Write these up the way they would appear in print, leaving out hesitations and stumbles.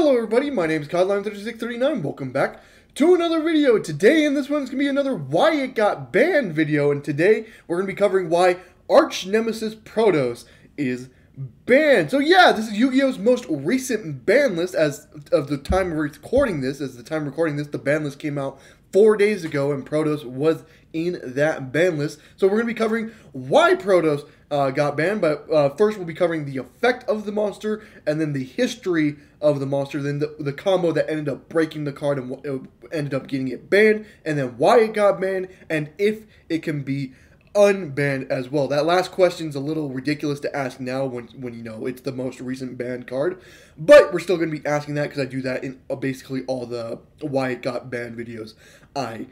Hello everybody, my name is Codline3639, welcome back to another video. Today in this one is going to be another Why It Got Banned video, and today we're going to be covering why Archnemeses Protos is banned. So yeah, this is Yu-Gi-Oh's most recent ban list as of the time of recording this. The ban list came out 4 days ago, and Protos was in that ban list. So we're going to be covering why Protos got banned, but first we'll be covering the effect of the monster, and then the history of the monster, then the combo that ended up breaking the card and ended up getting it banned, and then why it got banned, and if it can be unbanned as well. That last question's a little ridiculous to ask now when you know it's the most recent banned card, but we're still going to be asking that because I do that in basically all the why it got banned videos I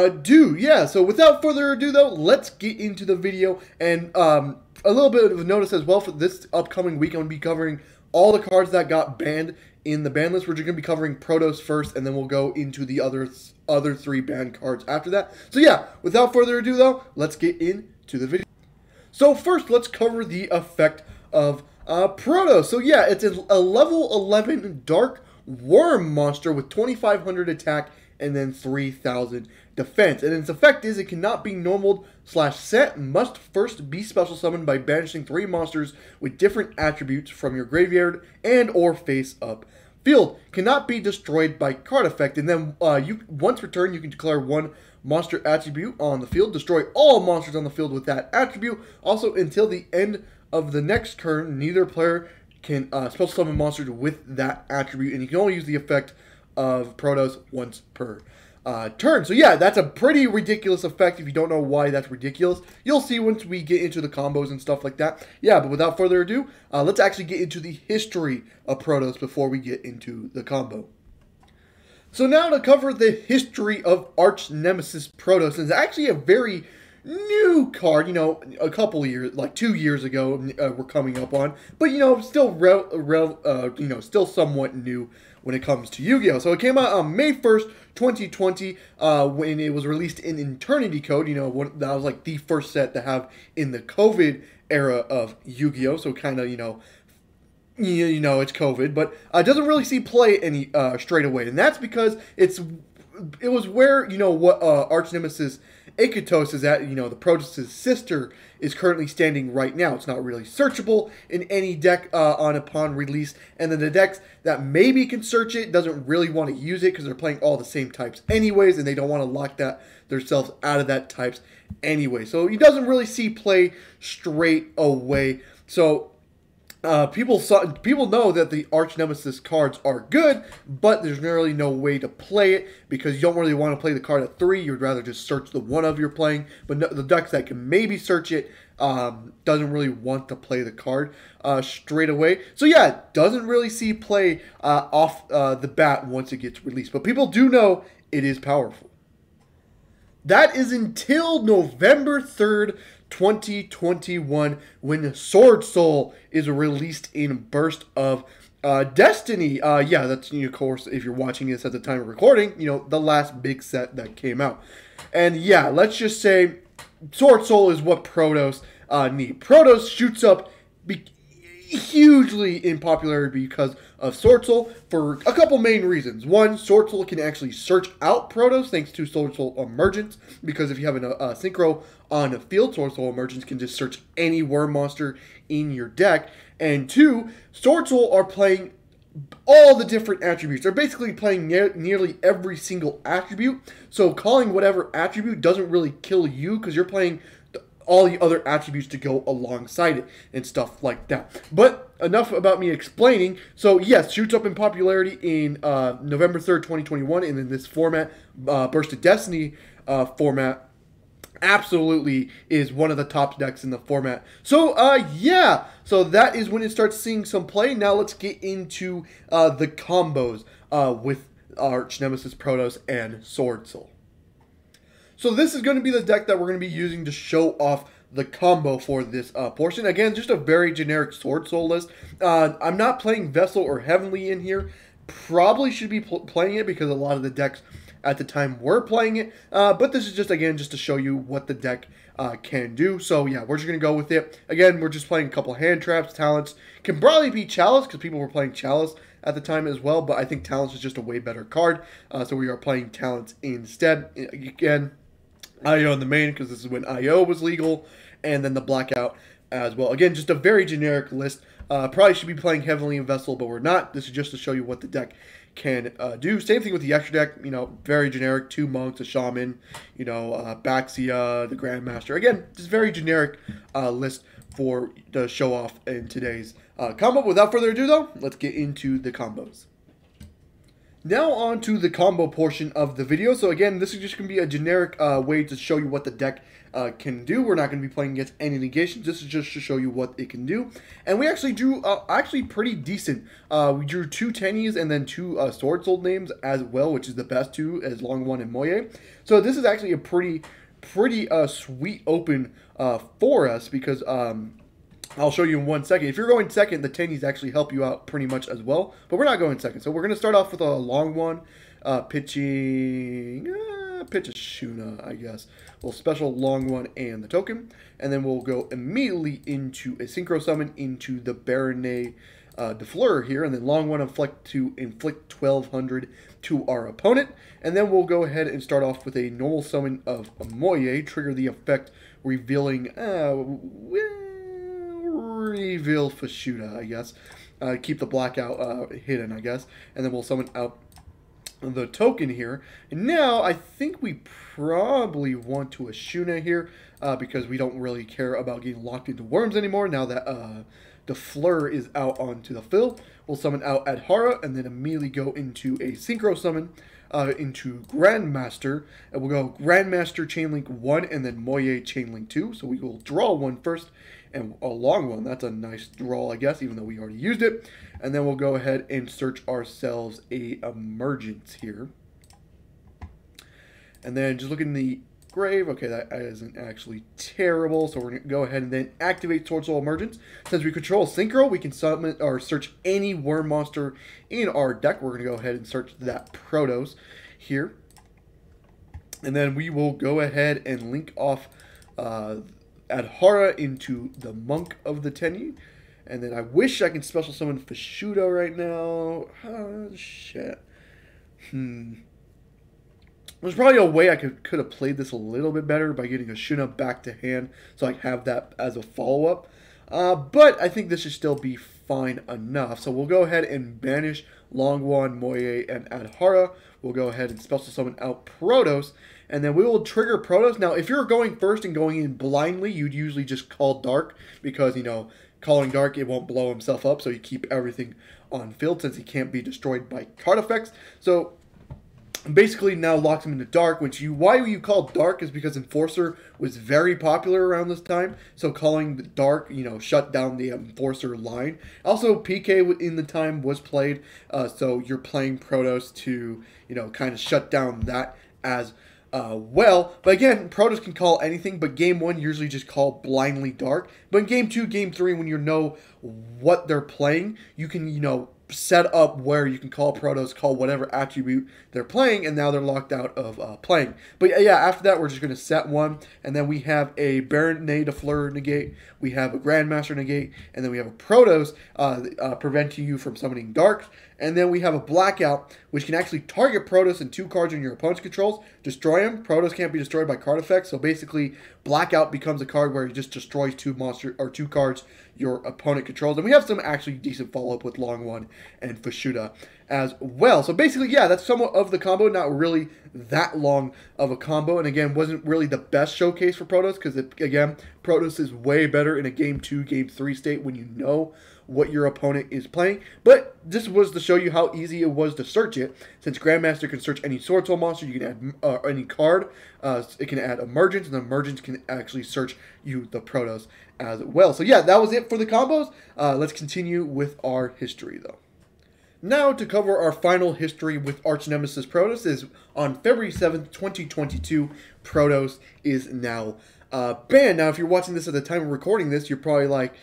do. Yeah, so without further ado though, let's get into the video, and a little bit of a notice as well for this upcoming week. I'm going to be covering all the cards that got banned in the ban list. We're just going to be covering Protos first, and then we'll go into the other three banned cards after that. So yeah, without further ado though, let's get into the video. So first, let's cover the effect of Protos. So yeah, it's a level 11 Dark Worm monster with 2,500 attack and then 3,000 defense. And its effect is it cannot be normaled/set, must first be special summoned by banishing 3 monsters with different attributes from your graveyard and or face up field. Cannot be destroyed by card effect, and then once returned you can declare 1 monster attribute on the field. Destroy all monsters on the field with that attribute. Also, until the end of the next turn, neither player can special summon monsters with that attribute, and you can only use the effect of Protos once per turn. So yeah, that's a pretty ridiculous effect. If you don't know why that's ridiculous, you'll see once we get into the combos and stuff like that. Yeah, but without further ado, let's actually get into the history of Protos before we get into the combo. So now to cover the history of Archnemeses Protos, it's actually a very new card, you know, a couple years, like 2 years ago, we're coming up on, but you know, still still somewhat new when it comes to Yu-Gi-Oh! So it came out on May 1st, 2020, when it was released in Eternity Code. You know, that was like the first set to have in the COVID era of Yu-Gi-Oh! So kind of, you know, it's COVID, but it doesn't really see play any straight away, and that's because it was where, you know, what Archnemeses Protos is at, you know, the Protos' sister is currently standing right now. It's not really searchable in any deck upon release, and then the decks that maybe can search it doesn't really want to use it because they're playing all the same types anyways, and they don't want to lock themselves out of that types anyway. So he doesn't really see play straight away. So people know that the Archnemeses cards are good, but there's really no way to play it because you don't really want to play the card at 3. You'd rather just search the one of you're playing. But no, the decks that can maybe search it doesn't really want to play the card straight away. So yeah, it doesn't really see play off the bat once it gets released. But people do know it is powerful. That is until November 3rd, 2021, when Sword Soul is released in Burst of Destiny. Yeah, that's, of course, if you're watching this at the time of recording, you know, the last big set that came out. And yeah, let's just say Sword Soul is what Protos need. Protos shoots up hugely in popularity because of Sword Soul for a couple main reasons. One, Sword Soul can actually search out Protos thanks to Sword Soul Emergence, because if you have a synchro on a field, Sword Soul Emergence can just search any worm monster in your deck. And 2, Sword Soul are playing all the different attributes. They're basically playing nearly every single attribute, so calling whatever attribute doesn't really kill you because you're playing all the other attributes to go alongside it and stuff like that. But enough about me explaining. So yes, shoots up in popularity in November 3rd, 2021, and in this format, Burst of Destiny format, absolutely is one of the top decks in the format. So yeah, so that is when it starts seeing some play. Now let's get into the combos with Archnemeses Protos and Sword Soul. So this is going to be the deck that we're going to be using to show off the combo for this portion. Again, just a very generic Sword Soul list. I'm not playing Vessel or Heavenly in here. Probably should be playing it because a lot of the decks at the time were playing it. But this is just, again, just to show you what the deck can do. So yeah, we're just going to go with it. Again, we're just playing a couple hand traps, talents. Can probably be Chalice because people were playing Chalice at the time as well, but I think Talents is just a way better card, so we are playing Talents instead. Again, IO in the main, because this is when IO was legal, and then the Blackout as well. Again, just a very generic list. Probably should be playing heavily in Vessel, but we're not. This is just to show you what the deck can do. Same thing with the extra deck, you know, very generic. 2 monks, a shaman, you know, Baxia, the Grandmaster. Again, just very generic list for the show off in today's combo. Without further ado, though, let's get into the combos. Now on to the combo portion of the video. So again, this is just going to be a generic way to show you what the deck can do. We're not going to be playing against any negations. This is just to show you what it can do. And we actually drew actually pretty decent. We drew 2 Tennies and then 2 Sword Soul names as well, which is the best 2 as Long One and Moye. So this is actually a pretty sweet open for us, because I'll show you in 1 second. If you're going second, the Tennies actually help you out pretty much as well. But we're not going second. So we're going to start off with a Long One, pitching... pitch a Shuna, I guess. We'll special Long One and the token. And then we'll go immediately into a Synchro Summon into the Baronet Defleur here. And then Long One inflict 1,200 to our opponent. And then we'll go ahead and start off with a normal summon of a Moye. Trigger the effect, revealing... reveal Fashuda, I guess. Keep the Blackout hidden, I guess. And then we'll summon out the token here. And now I think we probably want to Ashuna here, because we don't really care about getting locked into worms anymore now that the Fleur is out onto the field. We'll summon out Adhara and then immediately go into a Synchro Summon into Grandmaster. And we'll go Grandmaster Chainlink 1 and then Moye Chainlink 2. So we will draw 1 first and a Long One. That's a nice draw, I guess, even though we already used it. And then we'll go ahead and search ourselves a Emergence here. And then just look in the grave. Okay, that isn't actually terrible. So we're going to go ahead and then activate Sword Soul Emergence. Since we control Synchro, we can summon or search any worm monster in our deck. We're going to go ahead and search that Protos here. And then we will go ahead and link off Adhara into the Monk of the Tenyi. And then I wish I could special summon Fashuda right now. Oh, shit. There's probably a way I could have played this a little bit better by getting a Shuna back to hand, so I have that as a follow-up. But I think this should still be fine enough. So we'll go ahead and banish Longwan, Moye, and Adhara. We'll go ahead and special summon out Protos, and then we will trigger Protos. Now, if you're going first and going in blindly, you'd usually just call Dark, because, you know, calling Dark, it won't blow himself up, so you keep everything on field since he can't be destroyed by card effects. So basically now locks him into Dark, why you call Dark is because Enforcer was very popular around this time, so calling the Dark, you know, shut down the Enforcer line. Also, PK in the time was played, so you're playing Protos to, you know, kind of shut down that as well. But again, Protos can call anything, but game 1 usually just call blindly Dark. But in game 2, game 3, when you know what they're playing, you can, you know, set up where you can call Protos, call whatever attribute they're playing, and now they're locked out of playing. But yeah, after that, we're just going to set 1, and then we have a Baronet Defleur negate, we have a Grandmaster negate, and then we have a Protos preventing you from summoning Dark, and then we have a Blackout, which can actually target Protos and 2 cards in your opponent's controls, destroy him. Protos can't be destroyed by card effects, so basically Blackout becomes a card where it just destroys 2 cards your opponent controls. And we have some actually decent follow-up with Long One and Fashuda as well. So basically, yeah, that's somewhat of the combo. Not really that long of a combo. And again, wasn't really the best showcase for Protos, because, again, Protos is way better in a Game 2, Game 3 state when you know what your opponent is playing. But this was to show you how easy it was to search it. Since Grandmaster can search any Sword Soul monster, you can add any card. It can add Emergence, and Emergence can actually search you the Protos as well. So yeah, that was it for the combos. Let's continue with our history, though. Now, to cover our final history with Archnemeses Protos is on February 7th, 2022, Protos is now banned. Now, if you're watching this at the time of recording this, you're probably like,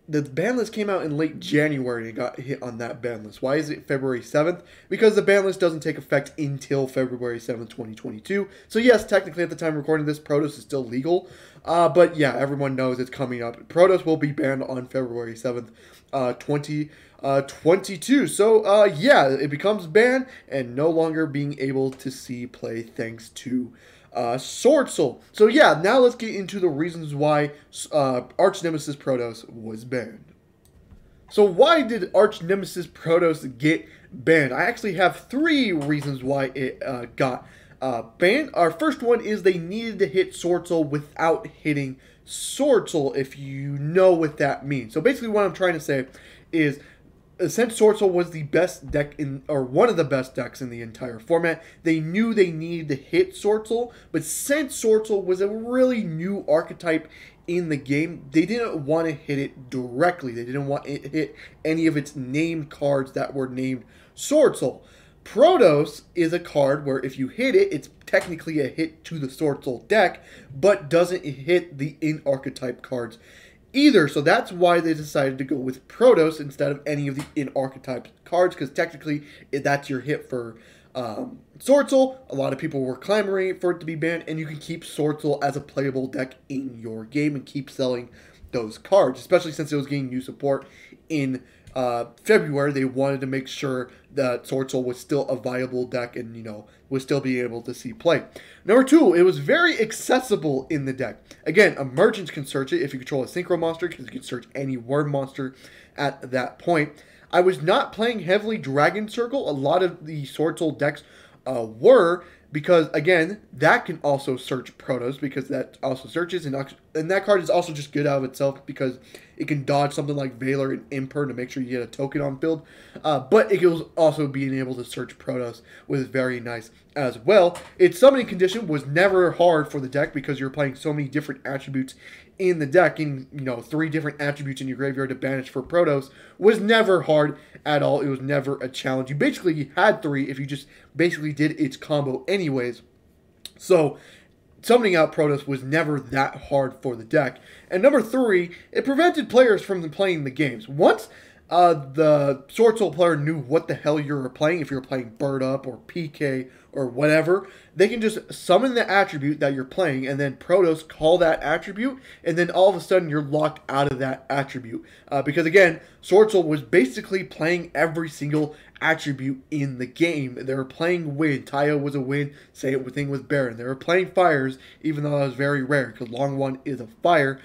the ban list came out in late January and got hit on that ban list. Why is it February 7th? Because the ban list doesn't take effect until February 7th, 2022. So yes, technically at the time of recording this, Protos is still legal. But yeah, everyone knows it's coming up. Protos will be banned on February 7th, 2022. So yeah, it becomes banned and no longer being able to see play thanks to Sword Soul. So yeah, now let's get into the reasons why Archnemeses Protos was banned. So why did Archnemeses Protos get banned? I actually have 3 reasons why it got banned. Our first one is they needed to hit Sword Soul without hitting Sword Soul, if you know what that means. So basically what I'm trying to say is, since Sword Soul was the best deck or one of the best decks in the entire format, they knew they needed to hit Sword Soul, but since Sword Soul was a really new archetype in the game, they didn't want to hit it directly. They didn't want it to hit any of its named cards that were named Sword Soul. Protos is a card where if you hit it, it's technically a hit to the Sword Soul deck, but doesn't hit the in-archetype cards either. So that's why they decided to go with Protos instead of any of the in-archetype cards, because technically that's your hit for Sword Soul. A lot of people were clamoring for it to be banned, and you can keep Sword Soul as a playable deck in your game and keep selling those cards, especially since it was getting new support in February. They wanted to make sure that Sword Soul was still a viable deck and, you know, was still being able to see play. Number 2, it was very accessible in the deck. Again, Emergence can search it if you control a Synchro monster, because you can search any word monster at that point. I was not playing heavily Dragon Circle. A lot of the Sword Soul decks were, because again, that can also search Protos, because that also searches, and that card is also just good out of itself because it can dodge something like Valor and Imper to make sure you get a token on field. But it was also being able to search Protos was very nice as well. Its summoning condition was never hard for the deck because you're playing so many different attributes in the deck, and you know, 3 different attributes in your graveyard to banish for Protos was never hard at all. It was never a challenge. You basically had 3 if you just basically did its combo anyways. So summoning out Protos was never that hard for the deck. And number 3, it prevented players from playing the games. Once the Sword Soul player knew what the hell you were playing, if you're playing Bird Up or PK or whatever, they can just summon the attribute that you're playing, and then Protos call that attribute, and then all of a sudden you're locked out of that attribute. Because again, Sword Soul was basically playing every single attribute in the game. They were playing Wind. Tayo was a Wind. Same thing with Baron. They were playing Fires, even though that was very rare, because Long One is a Fire.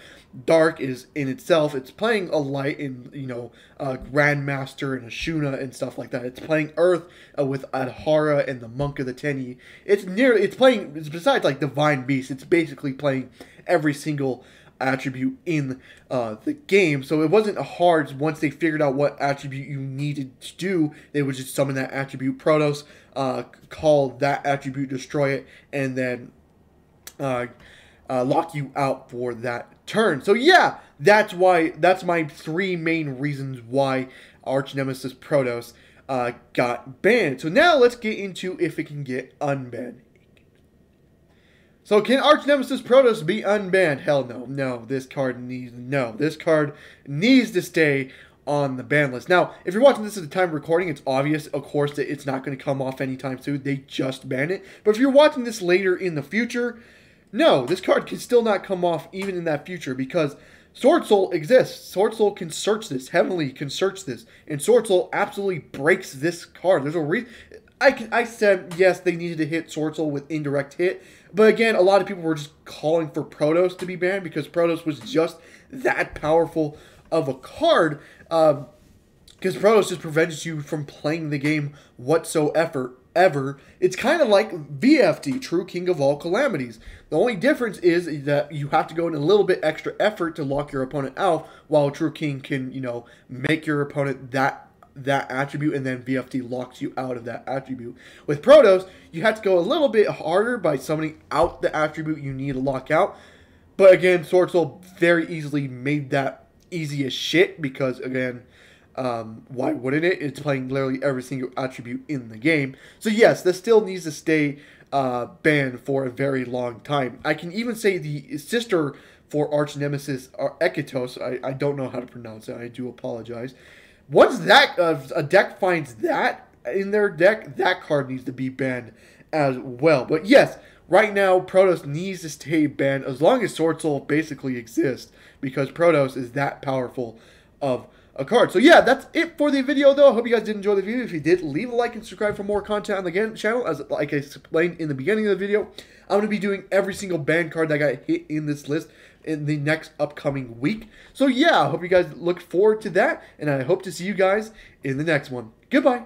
Dark is in itself, it's playing a Light in, you know, Grandmaster and Ashuna and stuff like that. It's playing Earth with Adhara and the Monk of the Teni. It's playing, besides like Divine Beast, it's basically playing every single attribute in the game. So it wasn't hard. Once they figured out what attribute you needed to do, they would just summon that attribute, Protos, call that attribute, destroy it, and then lock you out for that turn. So yeah, that's my 3 main reasons why Archnemeses Protos got banned. So now let's get into if it can get unbanned. So can Archnemeses Protos be unbanned? Hell no. No, this card needs to stay on the ban list. Now, if you're watching this at the time of recording, it's obvious, of course, that it's not going to come off anytime soon. They just banned it. But if you're watching this later in the future, no, this card can still not come off even in that future, because Sword Soul exists. Sword Soul can search this. Heavenly can search this. And Sword Soul absolutely breaks this card. There's a reason. I said, yes, they needed to hit Sword Soul with indirect hit. But again, a lot of people were just calling for Protos to be banned because Protos was just that powerful of a card. Because Protos just prevents you from playing the game whatsoever. It's kind of like VFT, True King of All Calamities. The only difference is that you have to go in a little bit extra effort to lock your opponent out, while True King can, you know, make your opponent that attribute, and then VFT locks you out of that attribute. With Protos, you have to go a little bit harder by summoning out the attribute you need to lock out. But again, Sword Soul very easily made that easy as shit, because again, why wouldn't it? It's playing literally every single attribute in the game. So yes, this still needs to stay banned for a very long time. I can even say the sister for Archnemeses Protos. I don't know how to pronounce it. I do apologize. Once that a deck finds that in their deck, that card needs to be banned as well. But yes, right now Protos needs to stay banned as long as Sword Soul basically exists, because Protos is that powerful of a card. So yeah, that's it for the video though. I hope you guys did enjoy the video. If you did, leave a like and subscribe for more content on the channel. As like I explained in the beginning of the video, I'm going to be doing every single banned card that got hit in this list in the next upcoming week. So yeah, I hope you guys look forward to that, and I hope to see you guys in the next one. Goodbye.